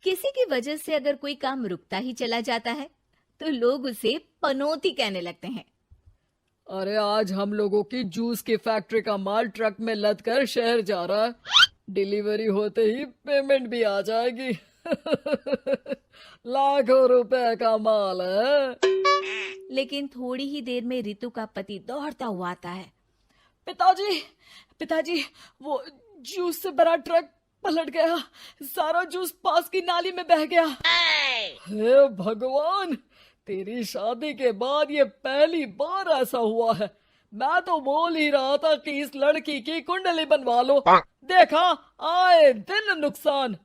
किसी की वजह से अगर कोई काम रुकता ही चला जाता है तो लोग उसे पनौती कहने लगते हैं। अरे आज हम लोगों की जूस की फैक्ट्री का माल ट्रक में लद कर शहर जा रहा है। डिलीवरी होते ही पेमेंट भी आ जाएगी। लाखों रुपए का माल है। लेकिन थोड़ी ही देर में रितु का पति दौड़ता हुआ आता है। पिताजी, पिताजी, वो जूस से भरा ट्रक पलट गया। सारा जूस पास की नाली में बह गया। हे भगवान, तेरी शादी के बाद ये पहली बार ऐसा हुआ है। मैं तो बोल ही रहा था कि इस लड़की की कुंडली बनवा लो। देखा, आए दिन नुकसान।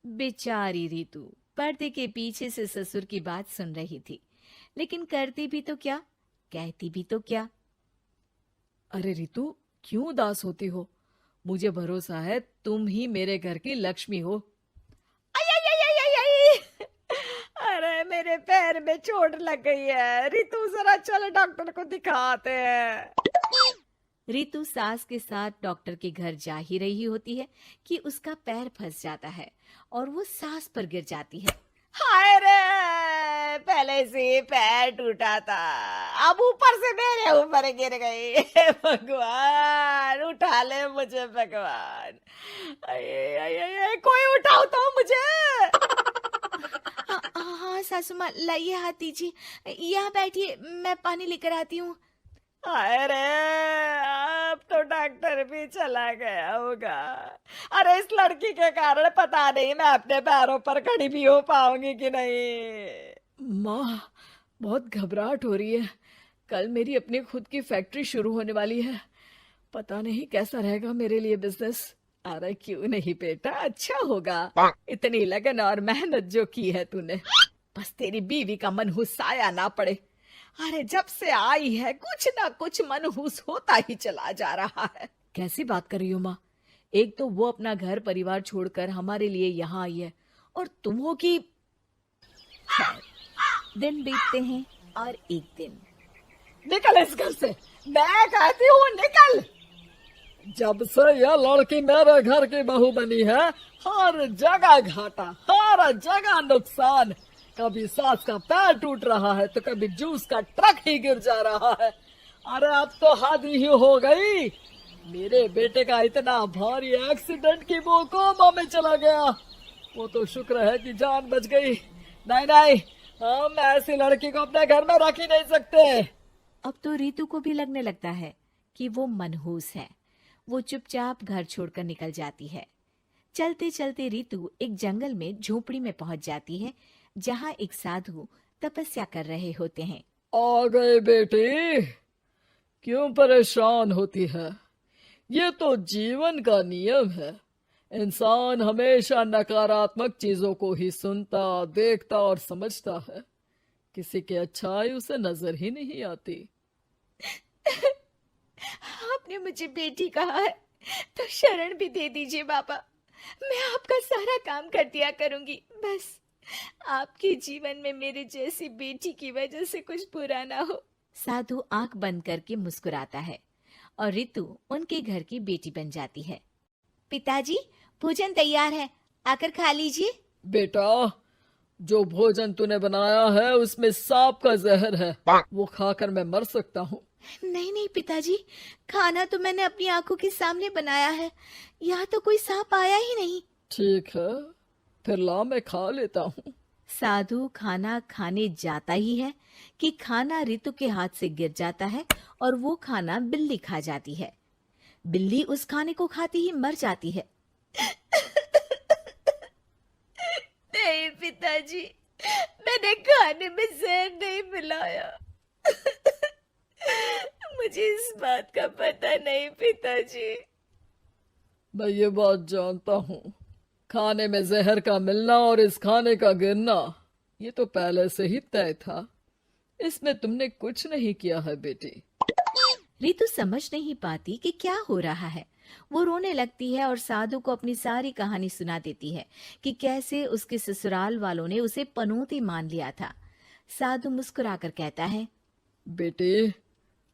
बेचारी रितु पर्दे के पीछे से ससुर की बात सुन रही थी, लेकिन करती भी तो क्या, कहती भी तो क्या। अरे रितु, क्यों उदास होती हो? मुझे भरोसा है तुम ही मेरे घर की लक्ष्मी हो। आई, आई, आई, आई, आई, आई। अरे मेरे पैर में चोट लग गई है, रितु जरा चल डॉक्टर को दिखाते हैं। रितु सास के साथ डॉक्टर के घर जा ही रही होती है कि उसका पैर फंस जाता है और वो सास पर गिर जाती है। हाय रे, पहले से पैर टूटा था, अब ऊपर से मेरे ऊपर गिर गई। हे भगवान, उठा ले मुझे भगवान। आये, आये, आये, कोई उठाओ तो मुझे। हाँ हाँ सासू माँ, लाइए हाथ दीजिए, यहाँ बैठिए, मैं पानी लेकर आती हूँ। अरे अब तो डॉक्टर भी चला गया होगा। अरे इस लड़की के कारण पता नहीं मैं अपने पैरों पर खड़ी भी हो पाऊंगी कि नहीं। माँ, बहुत घबराहट हो रही है। कल मेरी अपनी खुद की फैक्ट्री शुरू होने वाली है। पता नहीं कैसा रहेगा मेरे लिए बिजनेस। अरे क्यों नहीं बेटा, अच्छा होगा। इतनी लगन और मेहनत जो की है तूने, बस तेरी बीवी का मनहूस साया ना पड़े। अरे जब से आई है कुछ ना कुछ मनहूस होता ही चला जा रहा है। कैसी बात कर रही हो माँ? एक तो वो अपना घर परिवार छोड़कर हमारे लिए यहाँ आई है, और तुम हो कि। दिन बीतते हैं और एक दिन। निकल इस घर से, मैं कहती हूँ निकल। जब से यह लड़की मेरे घर की बहू बनी है, हर जगह घाटा, हर जगह नुकसान। कभी सास का पैर टूट रहा है तो कभी जूस का ट्रक ही गिर जा रहा है। अरे अब तो हद ही हो गई। मेरे बेटे का इतना भारी एक्सीडेंट कि वो कोमा में चला गया। वो तो शुक्र है कि जान बच गई। नहीं नहीं, हम ऐसी लड़की को अपने घर में रख ही नहीं सकते। अब तो रितु को भी लगने लगता है कि वो मनहूस है। वो चुपचाप घर छोड़कर निकल जाती है। चलते चलते रितु एक जंगल में झोपड़ी में पहुंच जाती है, जहां एक साधु तपस्या कर रहे होते हैं। आ गए बेटी, क्यों परेशान होती है? ये तो जीवन का नियम है। इंसान हमेशा नकारात्मक चीजों को ही सुनता, देखता और समझता है। किसी की अच्छाई उसे नजर ही नहीं आती। आपने मुझे बेटी कहा है तो शरण भी दे दीजिए बाबा। मैं आपका सारा काम कर दिया करूंगी, बस आपके जीवन में मेरे जैसी बेटी की वजह से कुछ बुरा ना हो। साधु आंख बंद करके मुस्कुराता है और रितु उनके घर की बेटी बन जाती है। पिताजी, भोजन तैयार है, आकर खा लीजिए। बेटा, जो भोजन तूने बनाया है उसमें सांप का जहर है, वो खाकर मैं मर सकता हूँ। नहीं नहीं पिताजी, खाना तो मैंने अपनी आंखों के सामने बनाया है, यहाँ तो कोई सांप आया ही नहीं। ठीक है, फिर ला मैं खा लेता हूँ। साधु खाना खाने जाता ही है कि खाना रितु के हाथ से गिर जाता है और वो खाना बिल्ली खा जाती है। बिल्ली उस खाने को खाती ही मर जाती है। नहीं पिताजी, मैंने खाने में जहर नहीं मिलाया। मुझे इस बात का पता नहीं पिताजी। मैं ये बात जानता हूँ। खाने में जहर का मिलना और इस खाने का गिरना, ये तो पहले से ही तय था। इसमें तुमने कुछ नहीं किया है बेटी। रितु समझ नहीं पाती कि क्या हो रहा है। वो रोने लगती है और साधु को अपनी सारी कहानी सुना देती है कि कैसे उसके ससुराल वालों ने उसे पनौती मान लिया था। साधु मुस्कुराकर कहता है, बेटी,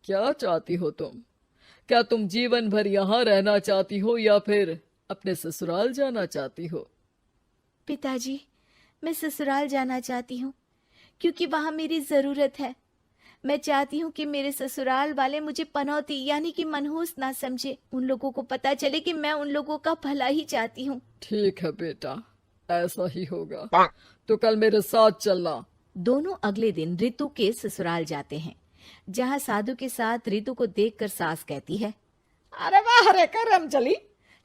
क्या चाहती हो तुम? क्या तुम जीवन भर यहाँ रहना चाहती हो या फिर अपने ससुराल जाना चाहती हो? पिताजी, मैं ससुराल जाना चाहती हूँ क्योंकि वहां मेरी जरूरत है। मैं चाहती हूँ कि मेरे ससुराल वाले मुझे पनौती यानी कि मनहूस ना समझे। उन लोगों को पता चले कि मैं उन लोगों का भला ही चाहती हूँ। ठीक है बेटा, ऐसा ही होगा। तो कल मेरे साथ चलना। दोनों अगले दिन रितु के ससुराल जाते हैं, जहाँ साधु के साथ रितु को देखकर सास कहती है, अरे वाह रे करम चली,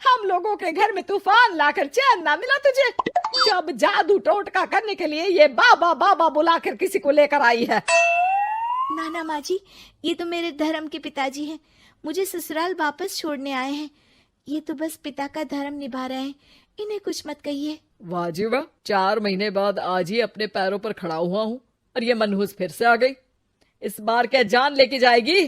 हम लोगों के घर में तूफान लाकर चैन ना मिला तुझे। जब जादू टोटका करने के लिए ये बाबा बाबा बुलाकर किसी को लेकर आई है। नाना माँ जी, ये तो मेरे धर्म के पिताजी हैं, मुझे ससुराल वापस छोड़ने आए हैं। ये तो बस पिता का धर्म निभा रहे हैं, इन्हें कुछ मत कहिए। वाह जी वाह, 4 महीने बाद आज ही अपने पैरों पर खड़ा हुआ हूँ और ये मनहूस फिर से आ गई। इस बार क्या जान लेके जाएगी?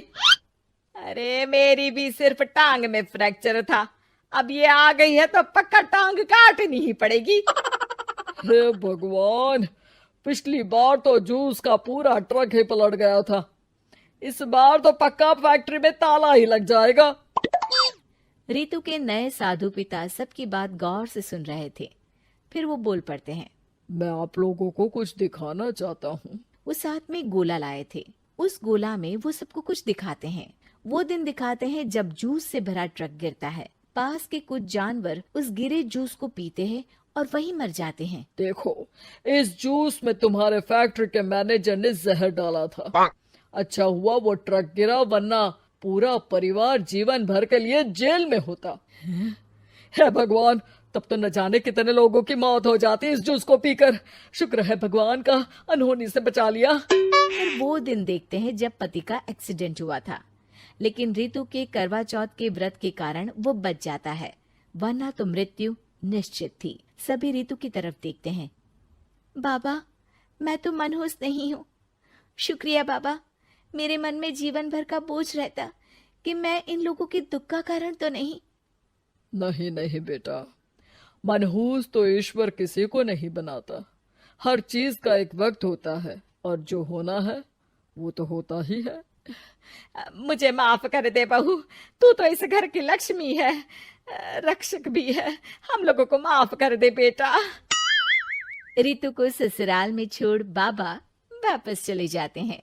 अरे मेरी भी सिर्फ टांग में फ्रैक्चर था, अब ये आ गई है तो पक्का टांग काटनी ही पड़ेगी। हे भगवान, पिछली बार तो जूस का पूरा ट्रक ही पलट गया था, इस बार तो पक्का फैक्ट्री में ताला ही लग जाएगा। रितु के नए साधु पिता सबकी बात गौर से सुन रहे थे। फिर वो बोल पड़ते हैं, मैं आप लोगों को कुछ दिखाना चाहता हूँ। वो साथ में गोला लाए थे। उस गोला में वो सबको कुछ दिखाते हैं। वो दिन दिखाते हैं जब जूस से भरा ट्रक गिरता है। पास के कुछ जानवर उस गिरे जूस को पीते हैं और वहीं मर जाते हैं। देखो, इस जूस में तुम्हारे फैक्ट्री के मैनेजर ने जहर डाला था। अच्छा हुआ वो ट्रक गिरा, वरना पूरा परिवार जीवन भर के लिए जेल में होता। हे भगवान, तब तो न जाने कितने लोगों की मौत हो जाती इस जूस को पीकर। शुक्र है भगवान का, अनहोनी से बचा लिया। फिर वो दिन देखते हैं जब पति का एक्सीडेंट हुआ था, लेकिन रितु के करवा चौथ के व्रत के कारण वो बच जाता है, वरना तो मृत्यु निश्चित थी। सभी रितु की तरफ देखते हैं। बाबा, मैं तो मनहूस नहीं हूँ। शुक्रिया बाबा, मेरे मन में जीवन भर का बोझ रहता कि मैं इन लोगों के दुख का कारण तो नहीं। नहीं नहीं बेटा, मनहूस तो ईश्वर किसी को नहीं बनाता। हर चीज का एक वक्त होता है और जो होना है वो तो होता ही है। मुझे माफ कर दे बहू, तू तो इस घर की लक्ष्मी है, रक्षक भी है। हम लोगों को माफ कर दे बेटा। रितु को ससुराल में छोड़ बाबा वापस चले जाते हैं।